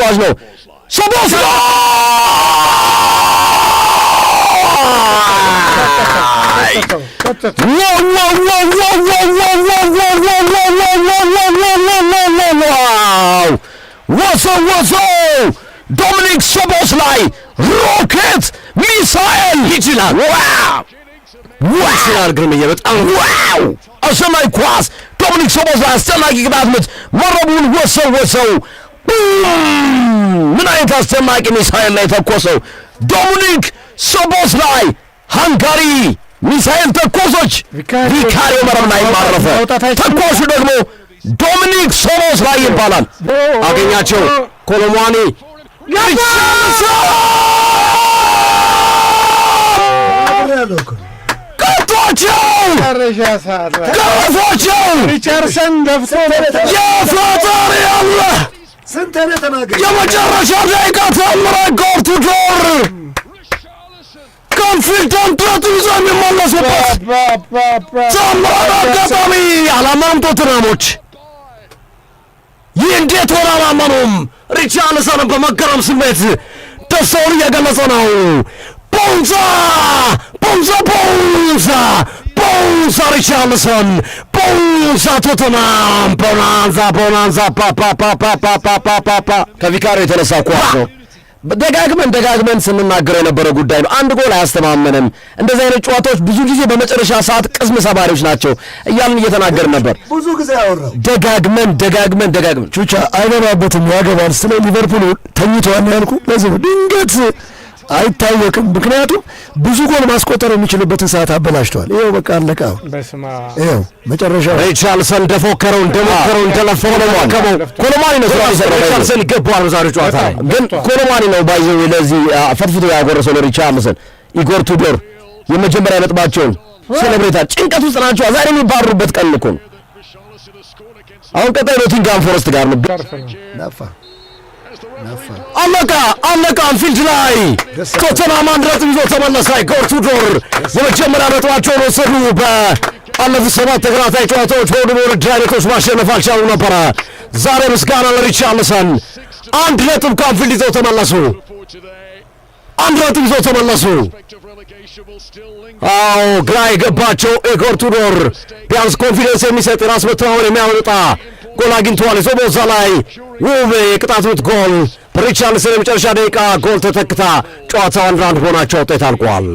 ተጫዋች ነው ሶቦስላይ ወሰው ዶሚኒክ ሶቦስላይ ሮኬት ሚሳኤል ይችላል ይችላል ግርምዬ በጣም አሰማይ ኳስ ዶሚኒክ ሶቦስላይ አስጨናቂ ቅጣት ምት መረቡን ወሰው ምን አይነት አስጨናቂ ሚሳኤል ላይ ተኮሰው ዶሚኒክ ሶቦስላይ ሃንጋሪ ሚሳኤል ተኮሶች ቪካሪዮ መረብ ላይ ማረፈ ተኮሱ ደግሞ ዶሚኒክ ሶቦስላይ ይባላል አገኛቸው ኮሎሙዋኒ ገረፋቸው ሪቻርሰን ደፍቶ የፈጣሪ ያለ ስንተኔ ተናገር የመጨረሻ ደቂቃ ተምረ ጎርቱዶር ኮንፊደንት ጥረት ይዞ የሚመለሱበት ተምረ አጋጣሚ አላማም ቶተናሞች ይህ እንዴት ሆነ አላመኑም። ሪቻርልሰንን በመገረም ስሜት ደስታውን እየገለጸ ነው። ቦንዛ ሪቻርልሰን ቦንዛ ቶተናም ቦናንዛ ፓፓፓፓፓፓፓፓ ከቪካሪዮ የተነሳ ኳስ ነው። ደጋግመን ስንናገረው የነበረ ጉዳይ ነው። አንድ ጎል አያስተማመንም። እንደዚህ አይነት ጨዋታዎች ብዙ ጊዜ በመጨረሻ ሰዓት ቅስም ሰባሪዎች ናቸው እያልን እየተናገርን ነበር። ብዙ ጊዜ አወራው ደጋግመን ቹቻ አይገባበትም ያገባል። ስለ ሊቨርፑል ተኝቷል ያልኩ ለዚህ ድንገት አይታወቅም። ምክንያቱም ብዙ ጎል ማስቆጠር የሚችልበትን ሰዓት አበላሽቷል። ይኸው በቃ አለቀ። ይኸው መጨረሻው ሪቻርልሰን እንደፎከረው እንደለፈው ነው ማከመው ኮሎሙዋኒ ነው ሪቻርልሰን ይገባዋል። በዛሬው ጨዋታ ግን ኮሎሙዋኒ ነው ባይዘው ለዚህ ፈትፍቶ ያጎረሰው ለሪቻርልሰን ኢጎር ቱዶር የመጀመሪያ ነጥባቸውን ሴሌብሬታ ጭንቀት ውስጥ ናቸው። ዛሬ የሚባሩበት ቀን እኮ ነው። አሁን ቀጣይ ኖቲንግሃም ፎረስት ጋር ነው ነፋ አለቃ አንፊልድ ላይ ቶተንሃም 1 ነጥብ ይዞ ተመለሰ። ኢጎር ቱዶር የመጀመሪያ ነጥባቸውን ወሰዱ። በአለፉት 7 ተከታታይ ጨዋታዎች በሁሉም የውድድር አይነቶች ማሸነፍ አልቻሉም ነበረ። ዛሬ ምስጋና ለሪቻርልሰን 1 ነጥብ ከአንፊልድ ይዘው ተመለሱ። 1 ነጥብ ይዘው ተመለሱ። አዎ ግራ የገባቸው ኢጎር ቱዶር ቢያንስ ኮንፊደንስ የሚሰጥ ራስ መተማመን የሚያመጣ ጎል አግኝተዋል። ሶቦስላይ ውብ የቅጣት ምት ጎል በሪቻርልሰን የመጨረሻ ደቂቃ ጎል ተተክታ ጨዋታው 1-1 ሆናቸው ውጤት አልቋል።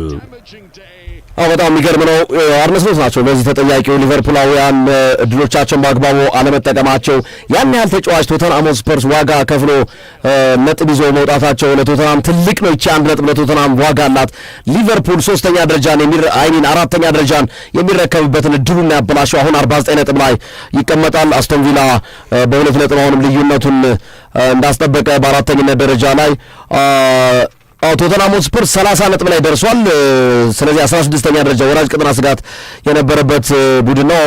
በጣም የሚገርም ነው። አርነ ስሎት ናቸው ለዚህ ተጠያቂው። ሊቨርፑላውያን እድሎቻቸውን በአግባቡ አለመጠቀማቸው ያን ያህል ተጫዋች ቶተንሃም ስፐርስ ዋጋ ከፍሎ ነጥብ ይዞ መውጣታቸው ለቶተንሃም ትልቅ ነው። ይቺ 1 ነጥብ ለቶተንሃም ዋጋ አላት። ሊቨርፑል 3ኛ ደረጃን 4ኛ ደረጃን የሚረከብበትን እድሉን ያበላሸው አሁን 49 ነጥብ ላይ ይቀመጣል። አስቶን ቪላ በ2 ነጥብ አሁንም ልዩነቱን እንዳስጠበቀ በ4ኛነት ደረጃ ላይ ቶተንሃም ስፐርስ 30 ነጥብ ላይ ደርሷል። ስለዚህ 16ኛ ደረጃ ወራጅ ቅጥና ስጋት የነበረበት ቡድን ነው።